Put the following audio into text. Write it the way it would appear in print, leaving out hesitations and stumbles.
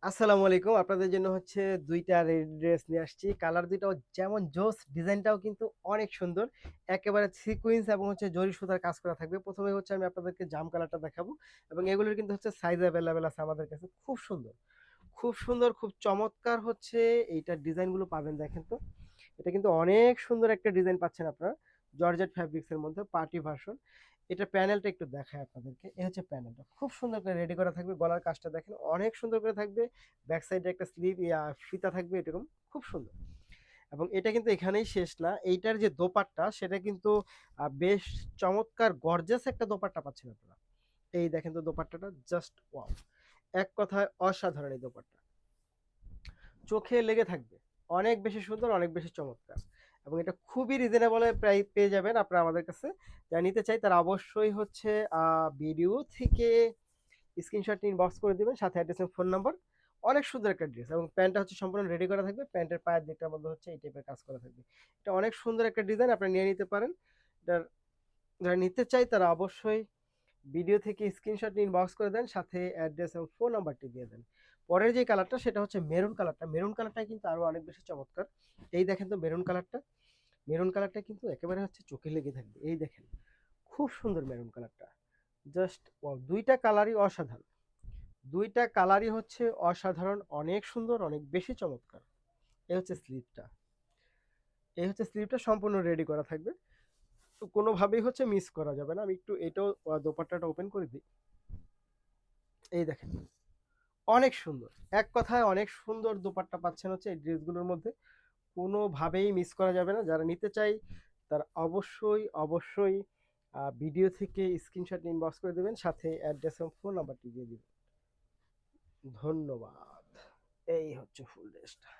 আসসালামু আলাইকুম। আপনাদের জন্য হচ্ছে ২ টা ড্রেস নিয়ে আসছি। কালার ২ টাও যেমন জোস, ডিজাইনটাও কিন্তু অনেক সুন্দর। একেবারে সিকুয়েন্স এবং হচ্ছে জরি সুতার কাজ করা থাকবে। ১ম এ হচ্ছে আমি আপনাদেরকে জাম কালারটা দেখাবো এবং এগুলোর কিন্তু হচ্ছে সাইজ এভেইলেবল আছে আমাদের কাছে। খুব সুন্দর। খুব সুন্দর, খুব চমৎকার হচ্ছে এইটার ডিজাইনগুলো পাবেন দেখেন তো। এটা কিন্তু অনেক সুন্দর একটা ডিজাইন পাচ্ছেন আপনারা। জর্জেট ফেব্রিক্স এর মধ্যে পার্টি ভার্সন। এটার প্যানেলটা একটু দেখাই আপনাদেরকে। এই হচ্ছে প্যানেলটা। খুব সুন্দর করে রেডি করা থাকবে। গলার কাজটা দেখেন অনেক সুন্দর করে থাকবে। ব্যাক সাইডে একটা ফিতা থাকবে এরকম। খুব সুন্দর। এবং এটা কিন্তু এখানেই শেষ না। এইটার যে দোপাট্টা সেটা কিন্তু বেশ চমৎকার গর্জাস একটা দোপাট্টা পাচ্ছেন আপনারা। এই দেখেন তো দোপাট্টাটা জাস্ট ওয়াও! এক কথায় অসাধারণ এই দোপাট্টা। চোখে লেগে থাকবে। অনেক বেশি সুন্দর, অনেক বেশি চমৎকার। এবং এটা খুবই রিজনেবল এ প্রায় পেয়ে যাবেন আপনারা আমাদের কাছে। যারা নিতে চাই তারা অবশ্যই হচ্ছে ভিডিও থেকে স্ক্রিনশট নিয়ে ইনবক্স করে দিবেন সাথে অ্যাড্রেস এবং ফোন নাম্বার। অনেক সুন্দর একটা ড্রেস এবং প্যান্টটা হচ্ছে সম্পূর্ণ রেডি করা থাকবে। প্যান্টের পায়ের দিকটার মধ্যে হচ্ছে এই টাইপের কাজ করা থাকবে। এটা অনেক সুন্দর একটা ডিজাইন আপনারা নিয়ে নিতে পারেন। এটার যারা নিতে চাই তারা অবশ্যই ভিডিও থেকে স্ক্রিনশট নিয়ে ইনবক্স করে দেন সাথে অ্যাড্রেস এবং ফোন নাম্বারটি দিয়ে দেন। পরের যে কালারটা সেটা হচ্ছে মেরুন কালারটা। মেরুন কালারটা কিন্তু আরো অনেক বেশি চমৎকার। এই দেখেন তো মেরুন কালারটা। মেরুন কালারটা কিন্তু একেবারে হচ্ছে চোখে লেগে থাকবে। এই দেখেন। খুব সুন্দর মেরুন কালারটা। Just wow! ২ টা কালারই অসাধারণ। ২ টা কালারই হচ্ছে অসাধারণ, অনেক সুন্দর, অনেক বেশি চমৎকার। এই হচ্ছে স্লিভটা। এই হচ্ছে স্লিভটা সম্পূর্ণ রেডি করা থাকবে। তো কোনোভাবেই হচ্ছে মিস করা যাবে না। আমি একটু এটাও দোপাট্টাটা ওপেন করে দিই। এই দেখেন। অনেক সুন্দর। এক কথায় অনেক সুন্দর দোপাট্টা পাচ্ছেন হচ্ছে এই ড্রেসগুলোর মধ্যে। কোনোভাবেই মিস করা যাবে না। যারা নিতে চাই তারা অবশ্যই ভিডিও থেকে স্ক্রিনশট নিয়ে ইনবক্স করে দিবেন। সাথে অ্যাড্রেস এবং ফোন নাম্বারটি দিয়ে দিবেন। ধন্যবাদ। এই হচ্ছে ফুল ড্রেসটা।